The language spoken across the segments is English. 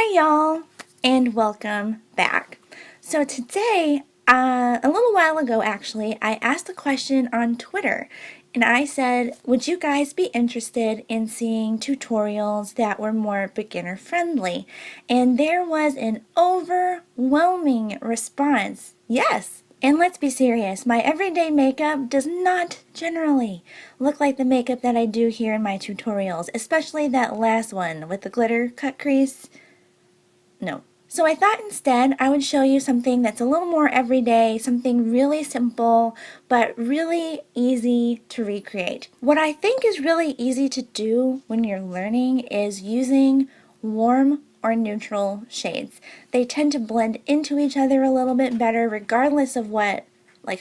Hi y'all, and welcome back. So today, a little while ago actually, I asked a question on Twitter, and I said, would you guys be interested in seeing tutorials that were more beginner friendly? And there was an overwhelming response, yes. And let's be serious, my everyday makeup does not generally look like the makeup that I do here in my tutorials, especially that last one with the glitter cut crease. No. So I thought instead I would show you something that's a little more everyday, something really simple, but really easy to recreate. What I think is really easy to do when you're learning is using warm or neutral shades. They tend to blend into each other a little bit better regardless of what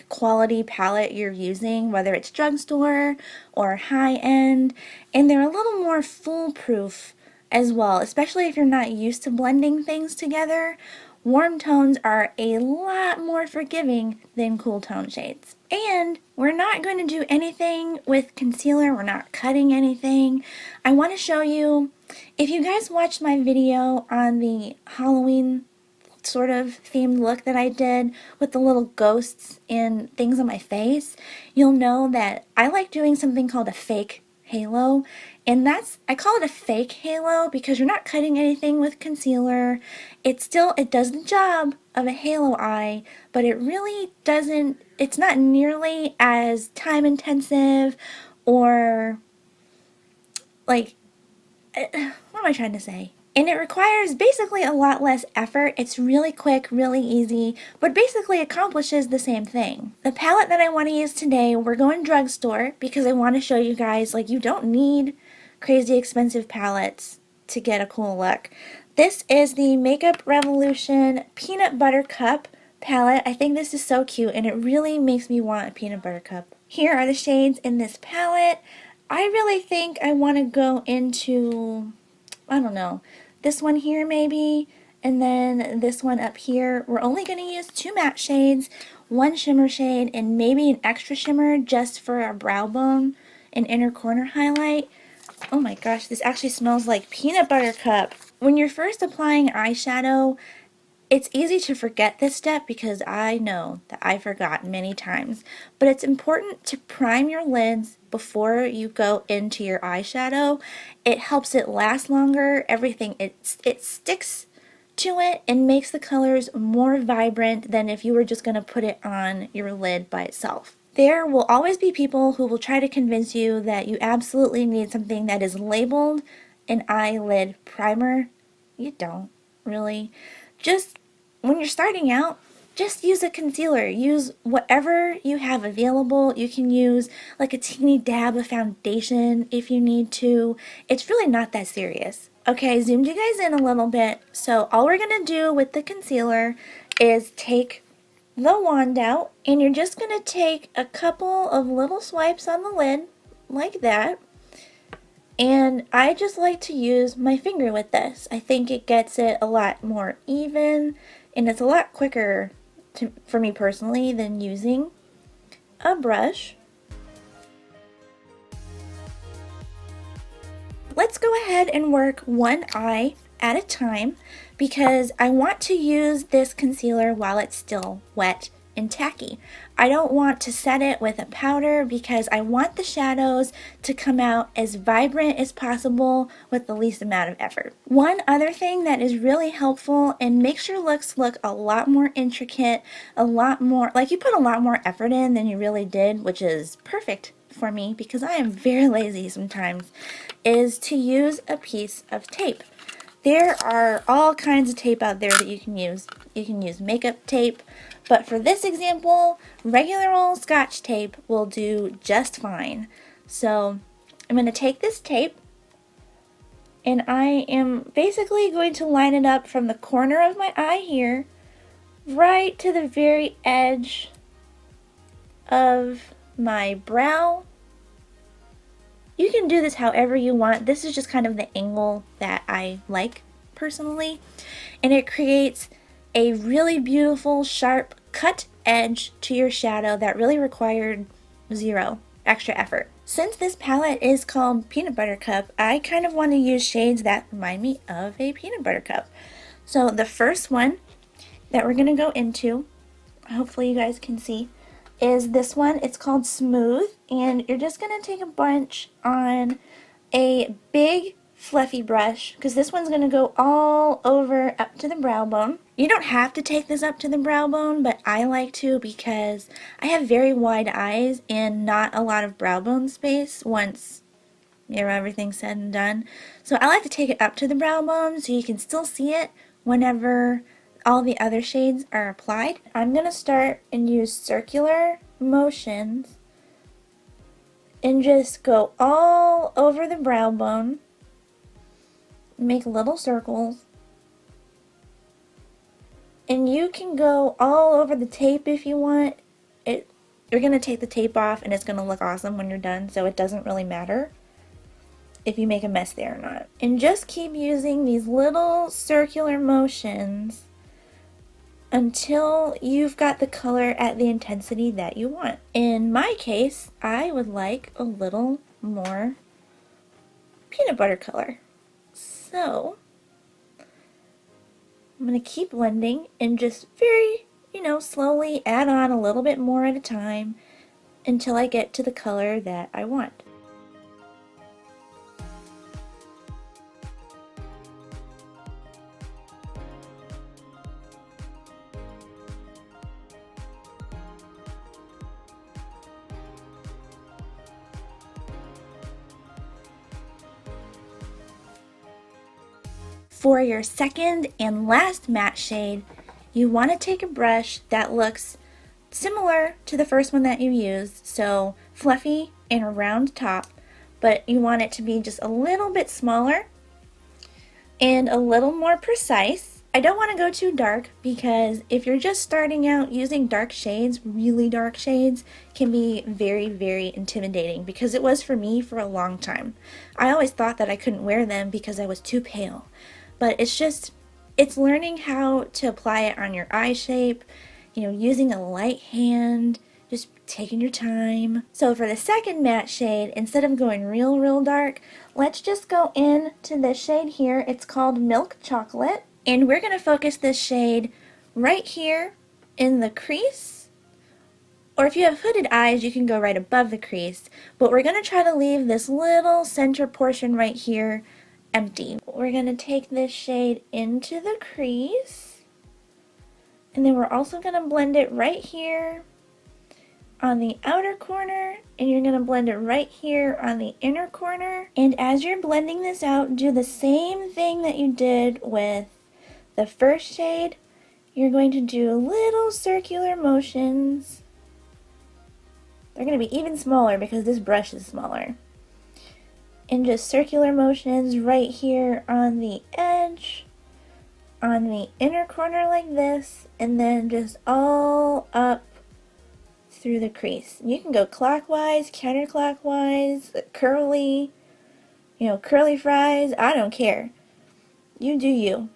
quality palette you're using, whether it's drugstore or high-end, and they're a little more foolproof as well, especially if you're not used to blending things together. Warm tones are a lot more forgiving than cool tone shades. And we're not going to do anything with concealer, we're not cutting anything. I want to show you, if you guys watched my video on the Halloween sort of themed look that I did with the little ghosts and things on my face, you'll know that I like doing something called a fake halo, and I call it a fake halo because you're not cutting anything with concealer. It does the job of a halo eye, but it really doesn't, it's not nearly as time intensive or what am I trying to say? And it requires basically a lot less effort. It's really quick, really easy, but basically accomplishes the same thing. The palette that I want to use today, we're going drugstore because I want to show you guys, you don't need crazy expensive palettes to get a cool look. This is the Makeup Revolution Peanut Butter Cup palette. I think this is so cute and it really makes me want a peanut butter cup. Here are the shades in this palette. I really think I want to go into, I don't know, this one here maybe, and then this one up here. We're only going to use 2 matte shades, 1 shimmer shade, and maybe an extra shimmer just for our brow bone and inner corner highlight. Oh my gosh, this actually smells like peanut butter cup. When you're first applying eyeshadow, it's easy to forget this step because I know that I forgot many times, but it's important to prime your lids before you go into your eyeshadow. It helps it last longer, everything, it sticks to it and makes the colors more vibrant than if you were just going to put it on your lid by itself. There will always be people who will try to convince you that you absolutely need something that is labeled an eyelid primer. You don't, really. Just when you're starting out, just use a concealer. Use whatever you have available. You can use a teeny dab of foundation if you need to. It's really not that serious. Okay, I zoomed you guys in a little bit. So all we're going to do with the concealer is take the wand out, and you're just going to take a couple of little swipes on the lid, like that. And I just like to use my finger with this. I think it gets it a lot more even, and it's a lot quicker for me personally than using a brush. Let's go ahead and work one eye at a time because I want to use this concealer while it's still wet and tacky. I don't want to set it with a powder because I want the shadows to come out as vibrant as possible with the least amount of effort. One other thing that is really helpful and makes your looks look a lot more intricate, a lot more, you put a lot more effort in than you really did, which is perfect for me because I am very lazy sometimes, is to use a piece of tape. There are all kinds of tape out there that you can use. You can use makeup tape, but for this example, regular old Scotch tape will do just fine. So I'm going to take this tape and I am basically going to line it up from the corner of my eye here right to the very edge of my brow. You can do this however you want. This is just kind of the angle that I like personally. And it creates a really beautiful, sharp cut edge to your shadow that really required 0 extra effort. since this palette is called Peanut Butter Cup, I kind of want to use shades that remind me of a peanut butter cup. So the first one that we're going to go into, hopefully you guys can see, is this one. It's called Smooth, and you're just going to take a bunch on a big fluffy brush, because this one's going to go all over up to the brow bone. You don't have to take this up to the brow bone, but I like to because I have very wide eyes and not a lot of brow bone space once everything's said and done. So I like to take it up to the brow bone so you can still see it whenever all the other shades are applied. I'm going to start and use circular motions and just go all over the brow bone. Make little circles. And you can go all over the tape if you want. You're going to take the tape off and it's going to look awesome when you're done, so it doesn't really matter if you make a mess there or not. And just keep using these little circular motions until you've got the color at the intensity that you want. In my case, I would like a little more peanut butter color. So I'm going to keep blending and just very, slowly add on a little bit more at a time until I get to the color that I want. For your second and last matte shade, you want to take a brush that looks similar to the first one that you used, so fluffy and a round top, but you want it to be just a little bit smaller and a little more precise. I don't want to go too dark because if you're just starting out, using dark shades, really dark shades, can be very, very intimidating, because it was for me for a long time. I always thought that I couldn't wear them because I was too pale. But it's learning how to apply it on your eye shape, using a light hand, just taking your time. So for the second matte shade, instead of going real dark, let's just go into this shade here. It's called Milk Chocolate. And we're going to focus this shade right here in the crease. Or if you have hooded eyes, you can go right above the crease. But we're going to try to leave this little center portion right here empty. We're going to take this shade into the crease, and then we're also going to blend it right here on the outer corner, and you're going to blend it right here on the inner corner. And as you're blending this out, do the same thing that you did with the first shade. You're going to do little circular motions. They're going to be even smaller because this brush is smaller. And just circular motions right here on the edge, on the inner corner like this, and then just all up through the crease. You can go clockwise, counterclockwise, curly, curly fries, I don't care. You do you.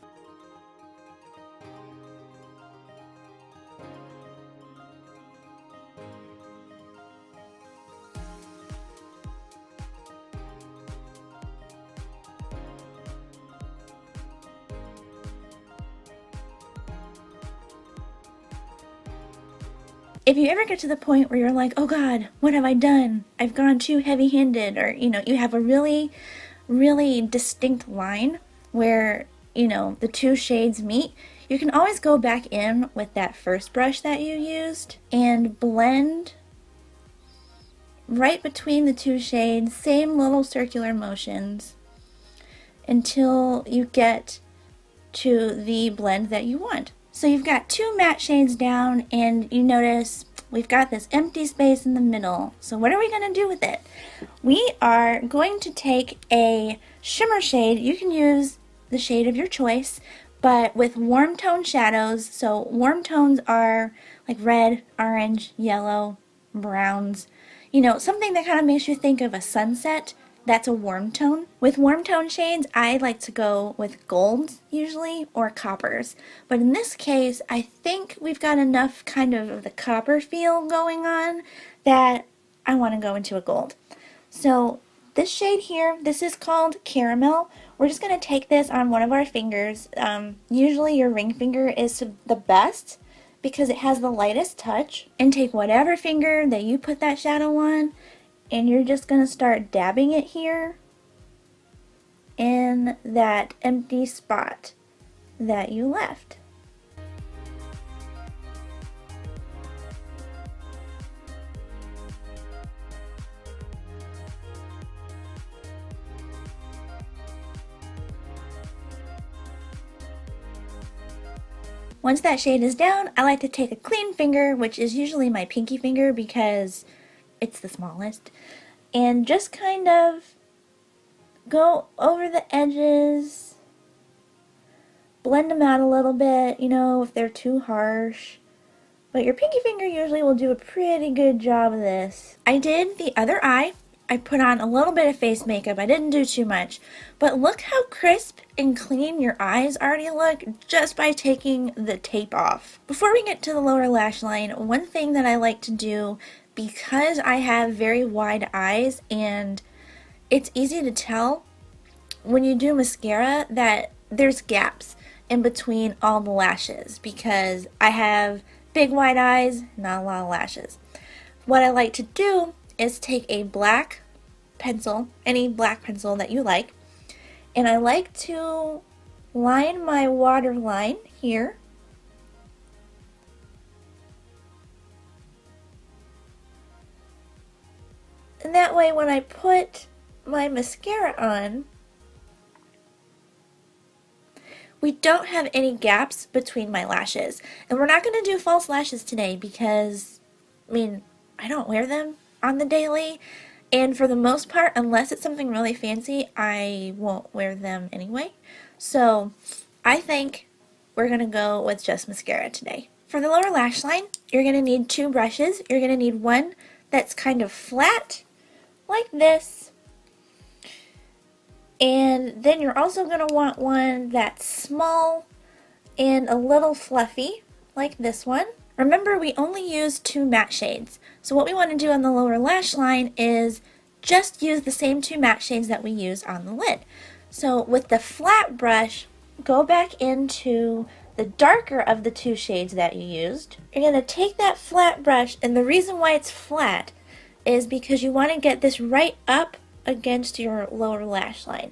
If you ever get to the point where you're like, oh God, what have I done? I've gone too heavy-handed, or, you have a really, really distinct line where, the two shades meet, you can always go back in with that first brush that you used and blend right between the two shades, same little circular motions, until you get to the blend that you want. So you've got two matte shades down, and you notice we've got this empty space in the middle. So what are we going to do with it? We are going to take a shimmer shade. You can use the shade of your choice, but with warm tone shadows. So warm tones are like red, orange, yellow, browns. Something that kind of makes you think of a sunset. That's a warm tone. With warm tone shades, I like to go with golds usually, or coppers. But in this case, I think we've got enough kind of the copper feel going on that I want to go into a gold. So this shade here, this is called Caramel. We're just going to take this on one of our fingers. Usually your ring finger is the best because it has the lightest touch. And take whatever finger that you put that shadow on, and you're just going to start dabbing it here in that empty spot that you left. Once that shade is down, I like to take a clean finger, which is usually my pinky finger because it's the smallest, and just kind of go over the edges, blend them out a little bit, you know, if they're too harsh. But your pinky finger usually will do a pretty good job of this. I did the other eye. I put on a little bit of face makeup. I didn't do too much. But look how crisp and clean your eyes already look just by taking the tape off. Before we get to the lower lash line, one thing that I like to do, because I have very wide eyes and it's easy to tell when you do mascara that there's gaps in between all the lashes because I have big wide eyes, not a lot of lashes. What I like to do is take a black pencil, any black pencil that you like, and I like to line my waterline here. And that way when I put my mascara on, we don't have any gaps between my lashes. And we're not going to do false lashes today because, I mean, I don't wear them on the daily. And for the most part, unless it's something really fancy, I won't wear them anyway. So I think we're going to go with just mascara today. For the lower lash line, you're going to need two brushes. You're going to need one that's kind of flat, like this. And then you're also going to want one that's small and a little fluffy, like this one. Remember, we only use two matte shades. So what we want to do on the lower lash line is just use the same two matte shades that we use on the lid. So with the flat brush, go back into the darker of the two shades that you used. You're going to take that flat brush, and the reason why it's flat is because you want to get this right up against your lower lash line.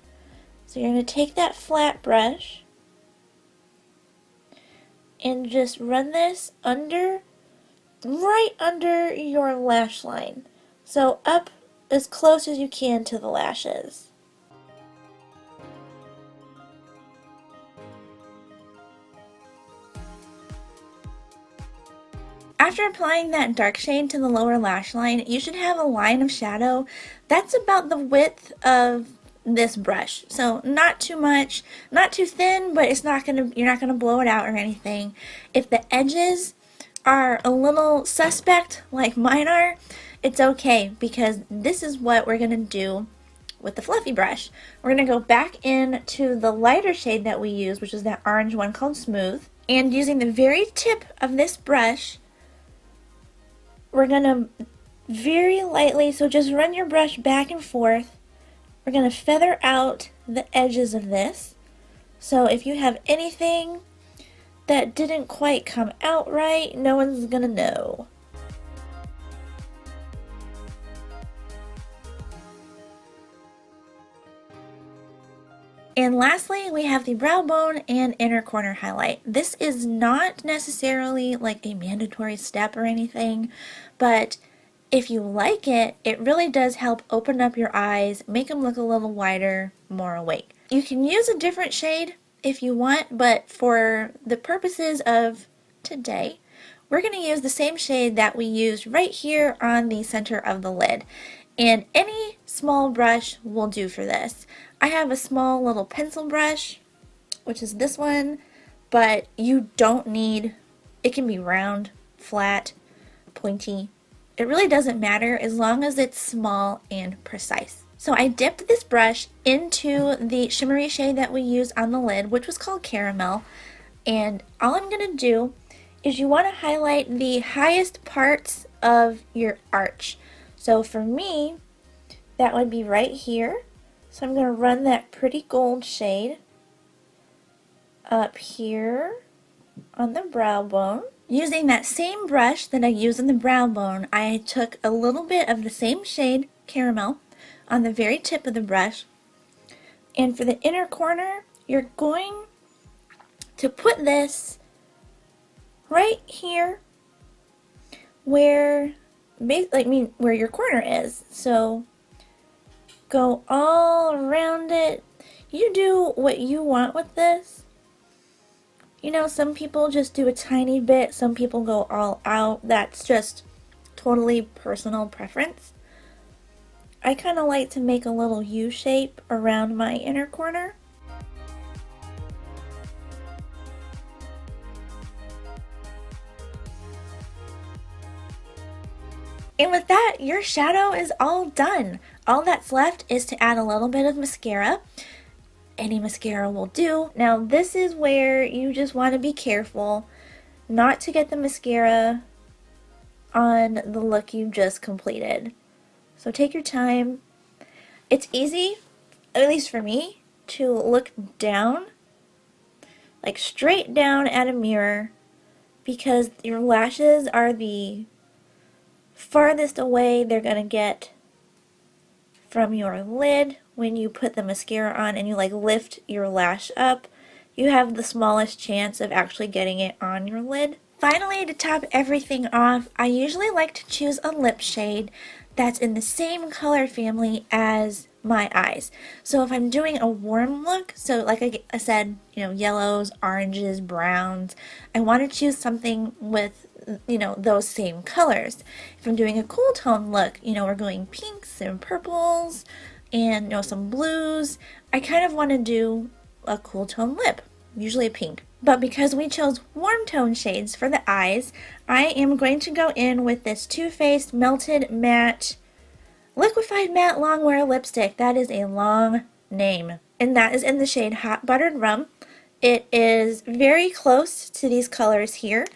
So you're going to take that flat brush and just run this under, right under your lash line. So up as close as you can to the lashes. After applying that dark shade to the lower lash line, you should have a line of shadow that's about the width of this brush. So not too much, not too thin, but you're not gonna blow it out or anything. If the edges are a little suspect like mine are, it's okay because this is what we're gonna do with the fluffy brush. We're gonna go back into the lighter shade that we used, which is that orange one called Smooth, and using the very tip of this brush, we're going to very lightly, so just run your brush back and forth. We're going to feather out the edges of this. So if you have anything that didn't quite come out right, no one's going to know. And lastly, we have the brow bone and inner corner highlight. This is not necessarily like a mandatory step or anything, but if you like it, it really does help open up your eyes, make them look a little wider, more awake. You can use a different shade if you want, but for the purposes of today, we're going to use the same shade that we used right here on the center of the lid. And any small brush will do for this. I have a small little pencil brush, which is this one, but you don't need, it can be round, flat, pointy. It really doesn't matter as long as it's small and precise. So I dipped this brush into the shimmery shade that we used on the lid, which was called Caramel. And all I'm going to do is you want to highlight the highest parts of your arch. So for me, that would be right here. So I'm going to run that pretty gold shade up here on the brow bone. Using that same brush that I use on the brow bone, I took a little bit of the same shade, Caramel, on the very tip of the brush. And for the inner corner, you're going to put this right here where, where your corner is. So go all around it. You do what you want with this. You know, some people just do a tiny bit, some people go all out. That's just totally personal preference. I kind of like to make a little U shape around my inner corner. And with that, your shadow is all done. All that's left is to add a little bit of mascara. Any mascara will do. Now this is where you just want to be careful not to get the mascara on the look you just completed. So take your time. It's easy, at least for me, to look down, like straight down at a mirror, because your lashes are the farthest away they're gonna get from your lid. When you put the mascara on and you like lift your lash up, you have the smallest chance of actually getting it on your lid. Finally, to top everything off, I usually like to choose a lip shade that's in the same color family as my eyes. So if I'm doing a warm look, so like I said, you know, yellows, oranges, browns, I want to choose something with, you know, those same colors. If I'm doing a cool tone look, you know, we're going pinks and purples and, you know, some blues, I kind of want to do a cool tone lip, usually a pink. But because we chose warm tone shades for the eyes, I am going to go in with this Too Faced Melted Matte Liquefied Matte Longwear Lipstick. That is a long name. And that is in the shade Hot Buttered Rum. It is very close to these colors here.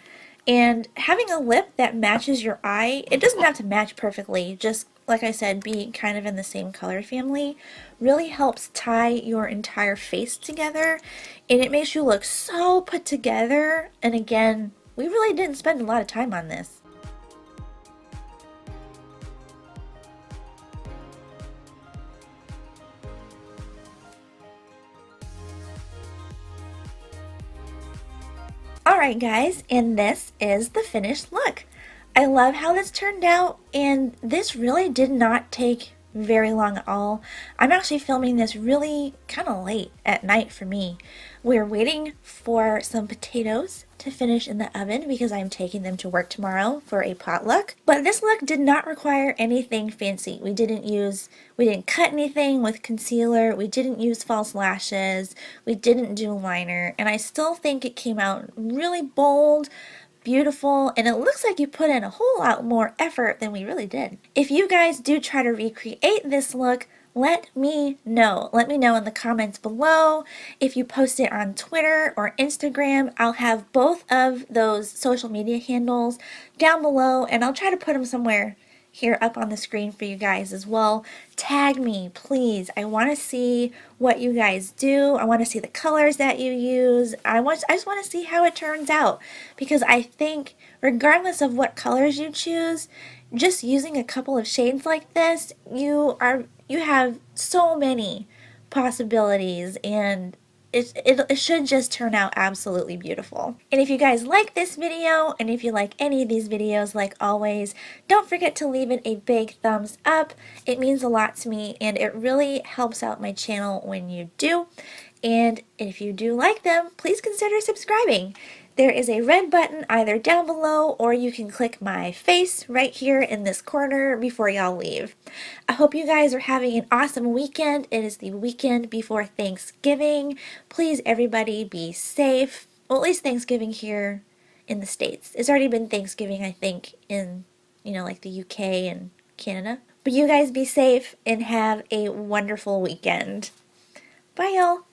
And having a lip that matches your eye, it doesn't have to match perfectly, just like I said, be kind of in the same color family, really helps tie your entire face together, and it makes you look so put together. And again, we really didn't spend a lot of time on this. Alright guys, and this is the finished look. I love how this turned out, and this really did not take very long at all. I'm actually filming this really kind of late at night for me. We're waiting for some potatoes to finish in the oven because I'm taking them to work tomorrow for a potluck. But this look did not require anything fancy. We didn't cut anything with concealer, we didn't use false lashes, we didn't do liner, and I still think it came out really bold, beautiful, and it looks like you put in a whole lot more effort than we really did. If you guys do try to recreate this look, let me know. Let me know in the comments below. If you post it on Twitter or Instagram, I'll have both of those social media handles down below, and I'll try to put them somewhere here up on the screen for you guys as well. Tag me, please. I want to see what you guys do. I want to see the colors that you use. I just want to see how it turns out, because I think regardless of what colors you choose, just using a couple of shades like this, you have so many possibilities, and it should just turn out absolutely beautiful. And if you guys like this video, and if you like any of these videos, like always, don't forget to leave it a big thumbs up. It means a lot to me, and it really helps out my channel when you do. And if you do like them, please consider subscribing. There is a red button either down below, or you can click my face right here in this corner before y'all leave. I hope you guys are having an awesome weekend. It is the weekend before Thanksgiving. Please, everybody, be safe. Well, at least Thanksgiving here in the States. It's already been Thanksgiving, I think, in, you know, like the UK and Canada. But you guys be safe and have a wonderful weekend. Bye, y'all.